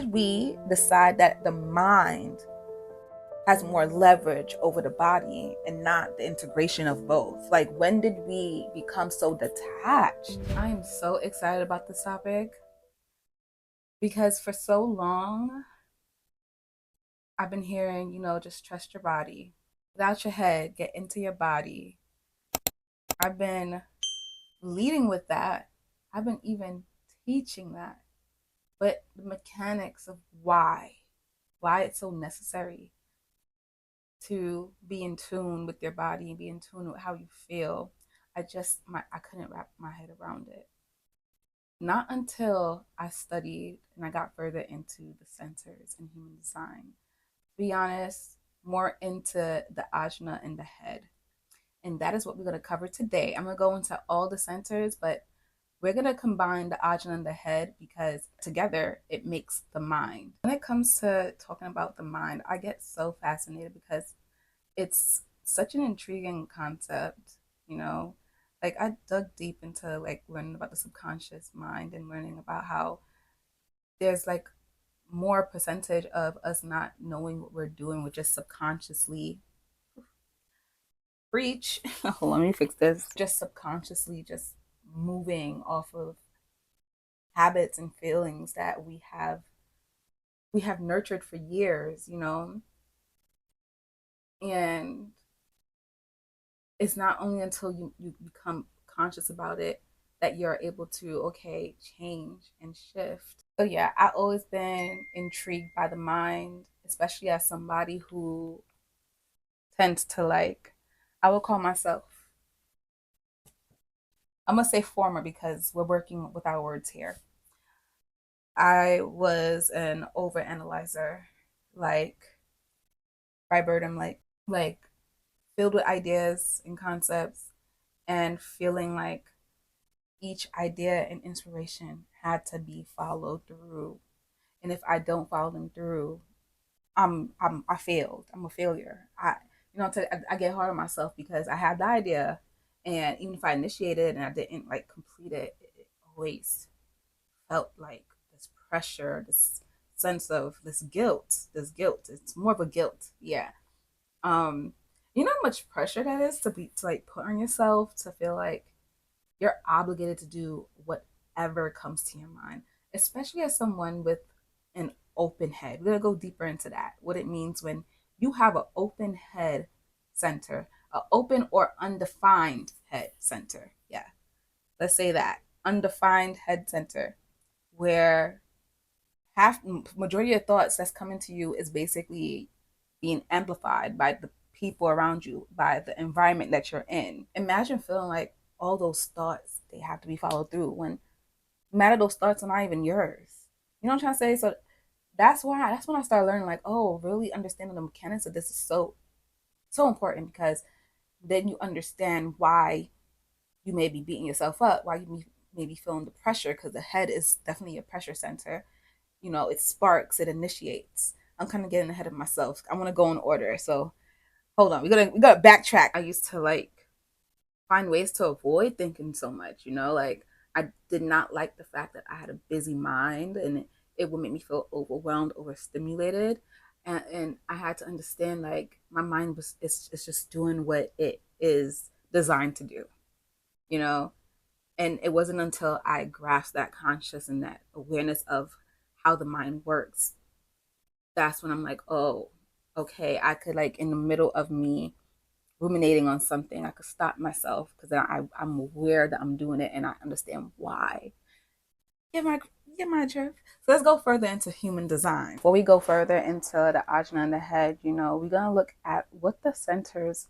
did we decide that the mind has more leverage over the body and not the integration of both? Like, when did we become so detached? I am so excited about this topic because for so long I've been hearing, just trust your body. Without your head, get into your body. I've been leading with that. I've been even teaching that. But the mechanics of why it's so necessary to be in tune with your body and be in tune with how you feel, I couldn't wrap my head around it. Not until I studied and I got further into the centers in human design. To be honest, more into the ajna and the head. And that is what we're going to cover today. I'm going to go into all the centers, but we're going to combine the ajna and the head because together it makes the mind. When it comes to talking about the mind, I get so fascinated because it's such an intriguing concept, you know. Like, I dug deep into like learning about the subconscious mind and learning about how there's like more percentage of us not knowing what we're doing, we're just subconsciously preach. Oh, let me fix this. Just subconsciously just moving off of habits and feelings that we have nurtured for years, and it's not only until you become conscious about it that you're able to, okay, change and shift. So yeah, I've always been intrigued by the mind, especially as somebody who tends to like, I would call myself, I'm gonna say former because we're working with our words here. I was an overanalyzer, like by bird, I'm like filled with ideas and concepts and feeling like each idea and inspiration had to be followed through. And if I don't follow them through, I failed. I'm a failure. I get hard on myself because I had the idea, and even if I initiated and I didn't like complete it, it always felt like this pressure, this sense of this guilt. This guilt. It's more of a guilt. Yeah. Um, you know how much pressure that is to like put on yourself to feel like you're obligated to do whatever comes to your mind, especially as someone with an open head. We're gonna go deeper into that. What it means when you have an open head center, an open or undefined head center. Yeah, let's say that undefined head center, where half majority of thoughts that's coming to you is basically being amplified by the people around you, by the environment that you're in. Imagine feeling like all those thoughts they have to be followed through when matter those thoughts are not even yours. You know what I'm trying to say? So that's when I started learning like, oh, really understanding the mechanics of this is so important because then you understand why you may be beating yourself up, why you may be feeling the pressure, because the head is definitely a pressure center. It sparks, it initiates. I'm kind of getting ahead of myself. I want to go in order. So hold on, we gotta backtrack. I used to like find ways to avoid thinking so much, like I did not like the fact that I had a busy mind, and it would make me feel overwhelmed, overstimulated. And I had to understand like my mind it's just doing what it is designed to do, you know? And it wasn't until I grasped that conscious and that awareness of how the mind works, that's when I'm like, oh, okay, I could like in the middle of me ruminating on something, I could stop myself because then I'm aware that I'm doing it and I understand why. Get my get my drift. So let's go further into human design. Before we go further into the ajna and the head, we're gonna look at what the centers,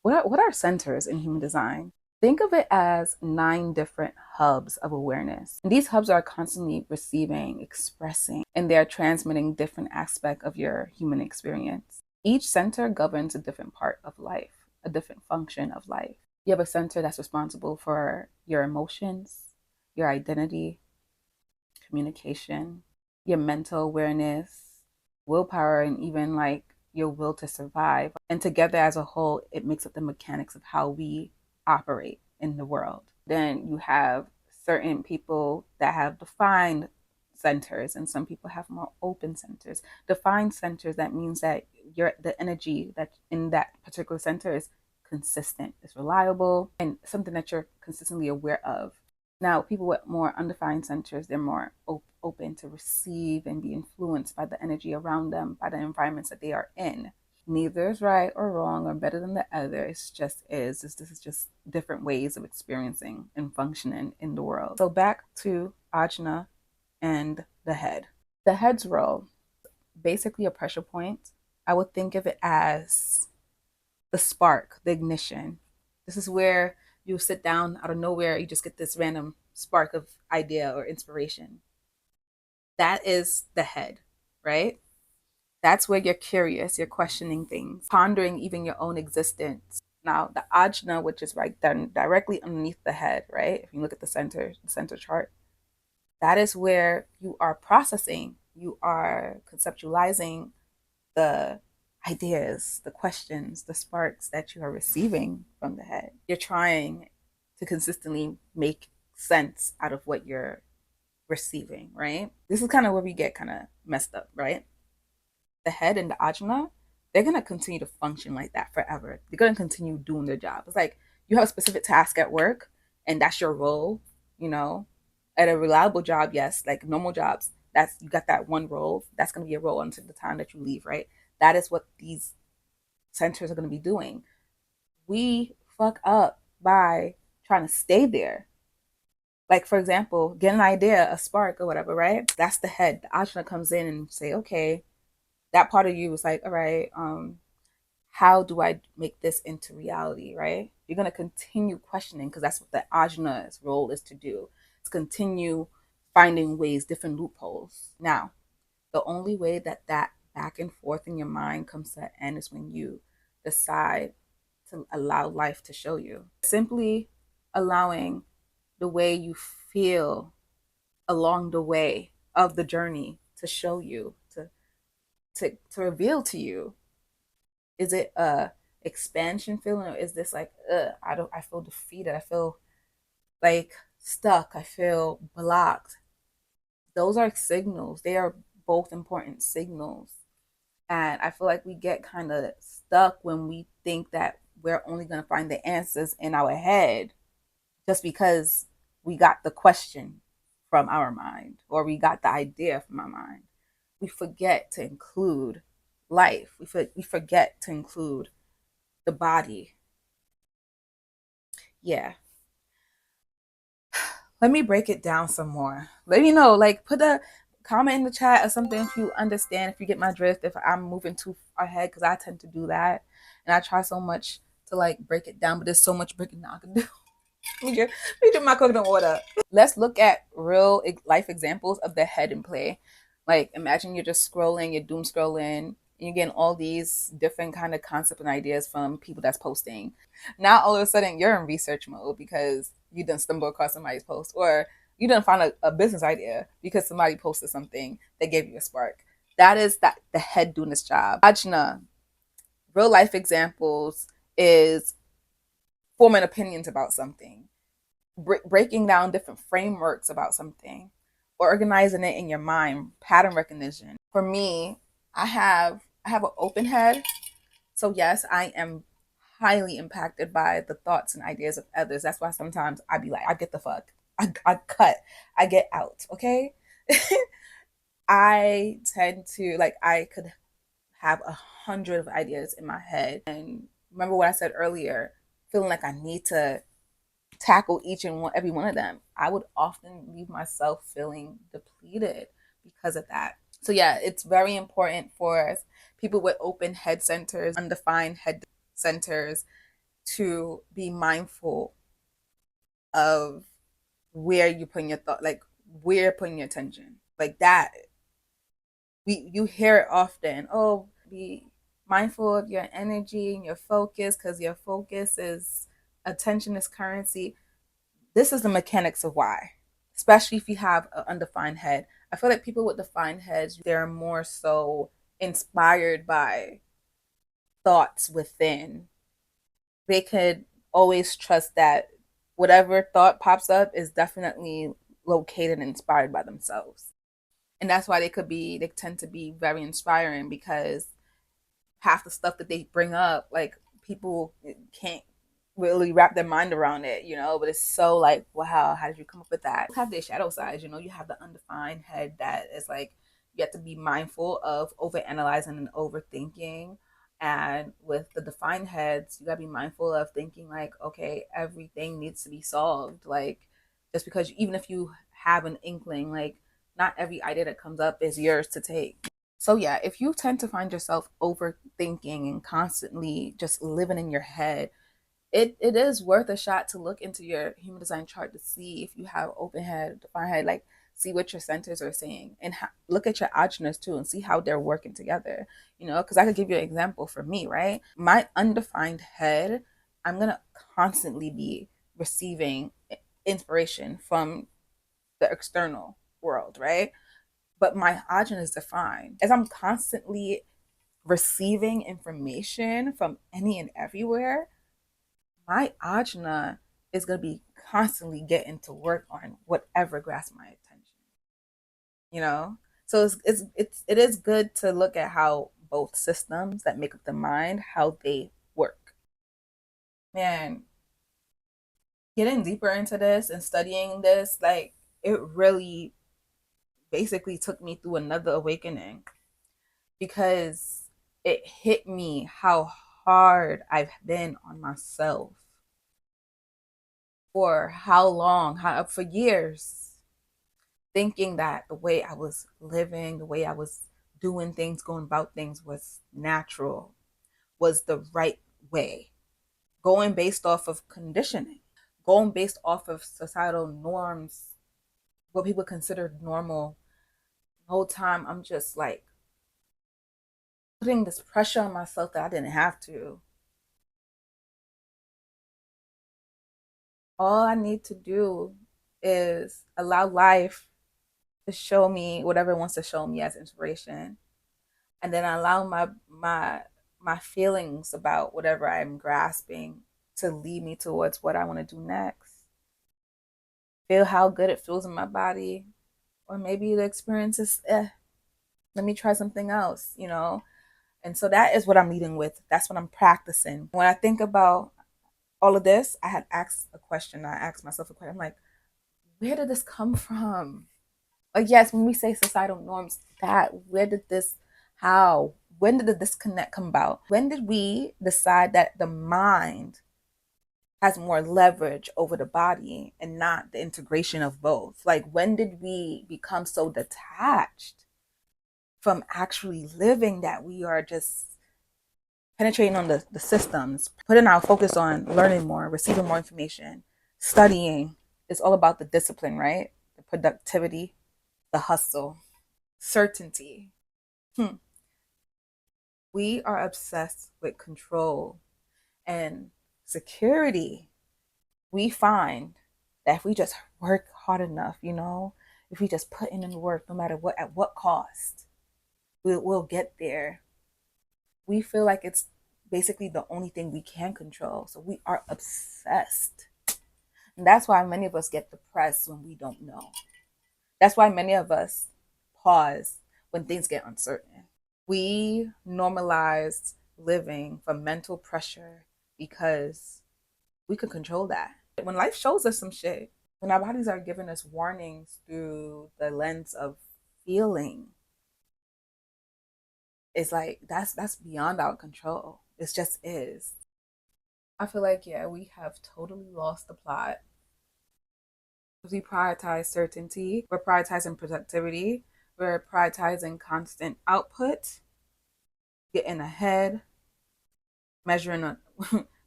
what are centers in human design. Think of it as 9 different hubs of awareness. And these hubs are constantly receiving, expressing, and they're transmitting different aspects of your human experience. Each center governs a different part of life, a different function of life. You have a center that's responsible for your emotions, your identity, communication, your mental awareness, willpower, and even like your will to survive. And together as a whole, it makes up the mechanics of how we operate in the world. Then you have certain people that have defined centers, and some people have more open centers. Defined centers, that means that the energy that in that particular center is consistent, it's reliable, and something that you're consistently aware of. Now, people with more undefined centers, they're more open to receive and be influenced by the energy around them, by the environments that they are in. Neither is right or wrong or better than the other. It's just is. This is just different ways of experiencing and functioning in the world. So back to Ajna and the head. The head's role, basically a pressure point. I would think of it as the spark, the ignition. This is where you sit down out of nowhere, you just get this random spark of idea or inspiration. That is the head, right? That's where you're curious, you're questioning things, pondering even your own existence. Now, the ajna, which is right then directly underneath the head, right? If you look at the center chart, that is where you are processing, you are conceptualizing the ideas, the questions, the sparks that you are receiving from the head. You're trying to consistently make sense out of what you're receiving, right? This is kind of where we get kind of messed up, right? The head and the ajna, they're going to continue to function like that forever. They're going to continue doing their job. It's like you have a specific task at work and that's your role, you know, at a reliable job, yes, like normal jobs, that's you got that one role. That's going to be a role until the time that you leave, right? That is what these centers are going to be doing. We fuck up by trying to stay there. Like, for example, get an idea, a spark or whatever, right? That's the head. The ajna comes in and say, okay, that part of you is like, all right, how do I make this into reality, right? You're going to continue questioning because that's what the ajna's role is to do. It's continue finding ways, different loopholes. Now, the only way that that back and forth in your mind comes to an end is when you decide to allow life to show you. Simply allowing the way you feel along the way of the journey to show you, to reveal to you. Is it a expansion feeling, or is this like, I feel defeated, I feel like stuck, I feel blocked? Those are signals. They are both important signals. And I feel like we get kind of stuck when we think that we're only going to find the answers in our head just because we got the question from our mind or we got the idea from our mind. We forget to include life. We forget to include the body. Yeah. Let me break it down some more. Let me know, like, put a comment in the chat or something if you understand, if you get my drift, if I'm moving too ahead, because I tend to do that. And I try so much to like break it down, but there's so much breaking down I can do. let me drink my coconut water. Let's look at real life examples of the head in play. Like, imagine you're just scrolling, you're doom scrolling, and you're getting all these different kind of concepts and ideas from people that's posting. Now all of a sudden you're in research mode because you done stumble across somebody's post, or you done find a business idea because somebody posted something that gave you a spark. That is that the head doing its job. Ajna, real life examples, is forming opinions about something, breaking down different frameworks about something, organizing it in your mind, pattern recognition. For me, I have an open head. So yes, I am highly impacted by the thoughts and ideas of others. That's why sometimes I be like, I get the fuck. I cut. I get out. Okay. I tend to like, I could have 100 of ideas in my head. And remember what I said earlier, feeling like I need to tackle each and every one of them. I would often leave myself feeling depleted because of that. So yeah, it's very important for people with open head centers, undefined head centers, to be mindful of where you're putting your thought, like where you're putting your attention. Like that, you hear it often. Oh, be mindful of your energy and your focus, because your focus is attention is currency. This is the mechanics of why, especially if you have an undefined head. I feel like people with defined heads, they're more so inspired by thoughts within. They could always trust that whatever thought pops up is definitely located and inspired by themselves. And that's why they tend to be very inspiring, because half the stuff that they bring up, like, people can't really wrap their mind around it, but it's so like, wow, how did you come up with that? You have their shadow sides, you have the undefined head that is like, you have to be mindful of over analyzing and overthinking. And with the defined heads, you gotta be mindful of thinking like, okay, everything needs to be solved. Like, just because, even if you have an inkling, like, not every idea that comes up is yours to take. So yeah, if you tend to find yourself overthinking and constantly just living in your head, it is worth a shot to look into your human design chart to see if you have open head, defined head, like, see what your centers are saying, and look at your ajnas too and see how they're working together. Because I could give you an example for me, right? My undefined head, I'm gonna constantly be receiving inspiration from the external world, right? But my ajna is defined. As I'm constantly receiving information from any and everywhere, my ajna is going to be constantly getting to work on whatever grasps my attention. You know, so it is good to look at how both systems that make up the mind, how they work. Man, getting deeper into this and studying this, like, it really basically took me through another awakening, because it hit me how hard I've been on myself for how long, for years, thinking that the way I was living, the way I was doing things, going about things was natural, was the right way, going based off of conditioning, going based off of societal norms, what people considered normal. The whole time I'm just like putting this pressure on myself that I didn't have to. All I need to do is allow life to show me whatever it wants to show me as inspiration, and then allow my feelings about whatever I'm grasping to lead me towards what I want to do next. Feel how good it feels in my body, or maybe the experience is, let me try something else. And so that is what I'm leading with. That's what I'm practicing. When I think about all of this, I had asked a question. I asked myself a question. I'm like, where did this come from? Like, yes, when we say societal norms, that, where did this, how, when did the disconnect come about? When did we decide that the mind has more leverage over the body and not the integration of both? Like, when did we become so detached from actually living that we are just penetrating on the systems, putting our focus on learning more, receiving more information, studying? It's all about the discipline, right? The productivity, the hustle, certainty. Hmm. We are obsessed with control and security. We find that if we just work hard enough, if we just put in the work, no matter what, at what cost, we'll get there. We feel like it's basically the only thing we can control. So we are obsessed. And that's why many of us get depressed when we don't know. That's why many of us pause when things get uncertain. We normalized living from mental pressure because we could control that. When life shows us some shit, when our bodies are giving us warnings through the lens of feeling, it's like that's beyond our control. It just is. I feel like, yeah, we have totally lost the plot. We prioritize certainty, we're prioritizing productivity, we're prioritizing constant output, getting ahead, measuring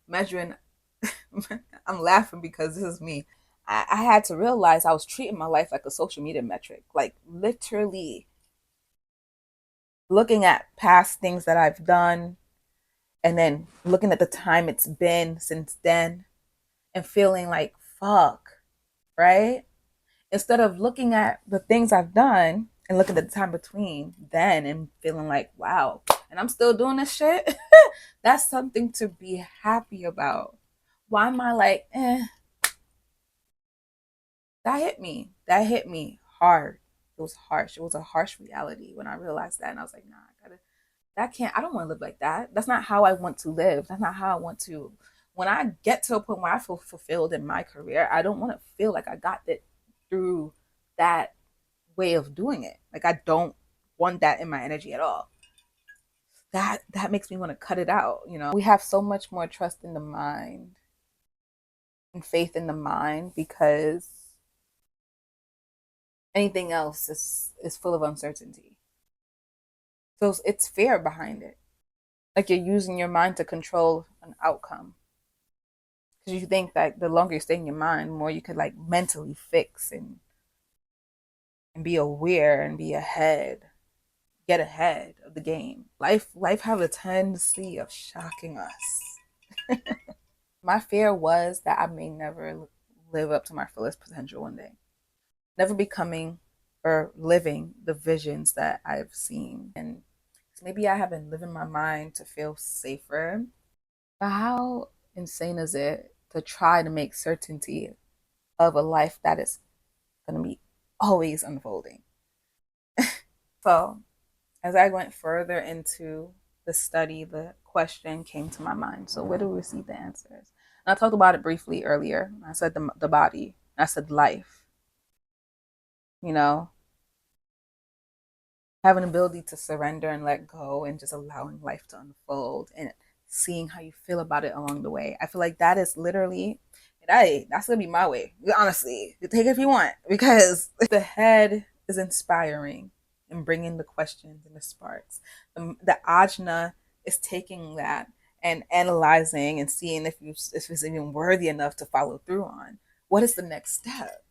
measuring. I'm laughing because this is me. I had to realize I was treating my life like a social media metric, like literally looking at past things that I've done, and then looking at the time it's been since then, and feeling like, fuck, right? Instead of looking at the things I've done and looking at the time between then and feeling like, wow, and I'm still doing this shit. That's something to be happy about. Why am I like, that hit me. That hit me hard. It was harsh. It was a harsh reality when I realized that. And I was like, nah, I don't want to live like that. That's not how I want to live. That's not how I want to. When I get to a point where I feel fulfilled in my career, I don't want to feel like I got it through that way of doing it. Like, I don't want that in my energy at all. That makes me want to cut it out. We have so much more trust in the mind and faith in the mind because anything else is full of uncertainty. So it's fear behind it. Like, you're using your mind to control an outcome. Because you think that the longer you stay in your mind, the more you could like mentally fix and be aware and be ahead, get ahead of the game. Life have a tendency of shocking us. My fear was that I may never live up to my fullest potential one day. Never becoming or living the visions that I've seen. And maybe I haven't lived in my mind to feel safer. But how insane is it to try to make certainty of a life that is going to be always unfolding? So, as I went further into the study, the question came to my mind. So, where do we receive the answers? And I talked about it briefly earlier. I said the body. I said life. You know, having an ability to surrender and let go and just allowing life to unfold and seeing how you feel about it along the way. I feel like that is literally that's gonna be my way. Honestly, you take it if you want, because the head is inspiring and bringing the questions and the sparks. The ajna is taking that and analyzing and seeing if it's even worthy enough to follow through on. What is the next step?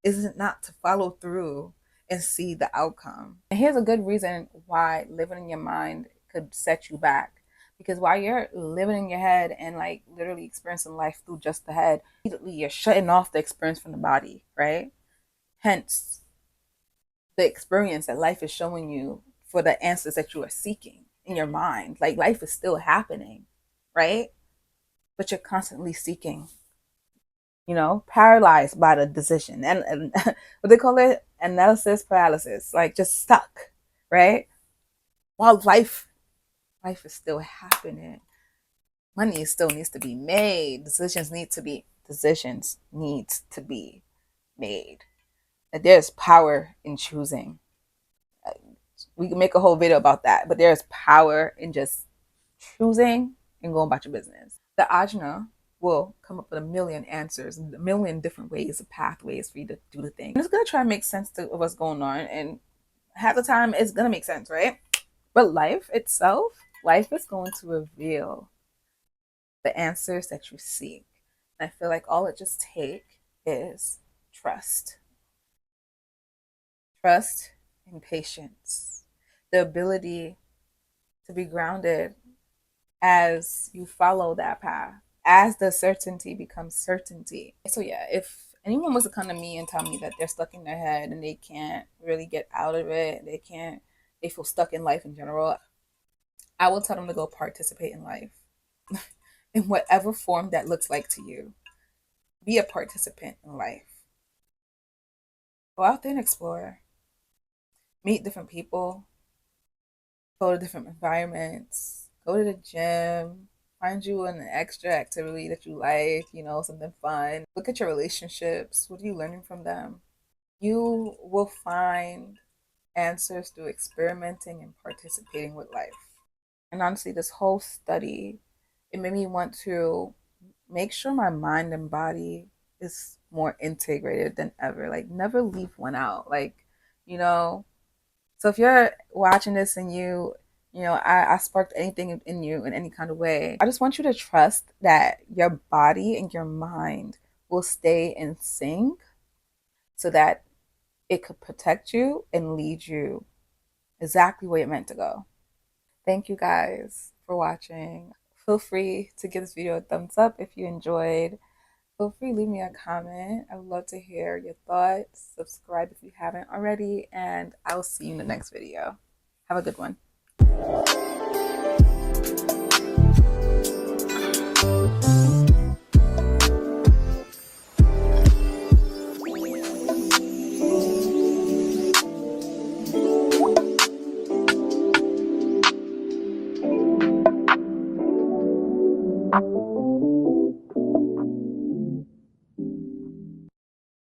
Is it not to follow through and see the outcome? And here's a good reason why living in your mind could set you back. Because while you're living in your head and like literally experiencing life through just the head, immediately you're shutting off the experience from the body, right? Hence, the experience that life is showing you for the answers that you are seeking in your mind. Like, life is still happening, right? But you're constantly seeking, paralyzed by the decision and what they call it, analysis paralysis, like just stuck, right? While life is still happening. Money still needs to be made. Decisions need to be made. And there's power in choosing. We can make a whole video about that, but there's power in just choosing and going about your business. The ajna will come up with a million answers, a million different ways, pathways for you to do the thing. And it's gonna try to make sense to what's going on, and half the time it's gonna make sense, right? But life itself, life is going to reveal the answers that you seek. And I feel like all it just takes is trust. Trust and patience. The ability to be grounded as you follow that path, as the certainty becomes certainty. So yeah, if anyone was to come to me and tell me that they're stuck in their head and they can't really get out of it, they feel stuck in life in general, I will tell them to go participate in life in whatever form that looks like to you. Be a participant in life. Go out there and explore. Meet different people. Go to different environments. Go to the gym. Find you an extra activity that you like, something fun. Look at your relationships. What are you learning from them? You will find answers through experimenting and participating with life. And honestly, this whole study, it made me want to make sure my mind and body is more integrated than ever. Like, never leave one out. Like, so if you're watching this and I sparked anything in you in any kind of way, I just want you to trust that your body and your mind will stay in sync so that it could protect you and lead you exactly where you're meant to go. Thank you guys for watching. Feel free to give this video a thumbs up if you enjoyed. Feel free to leave me a comment. I would love to hear your thoughts. Subscribe if you haven't already, and I will see you in the next video. Have a good one.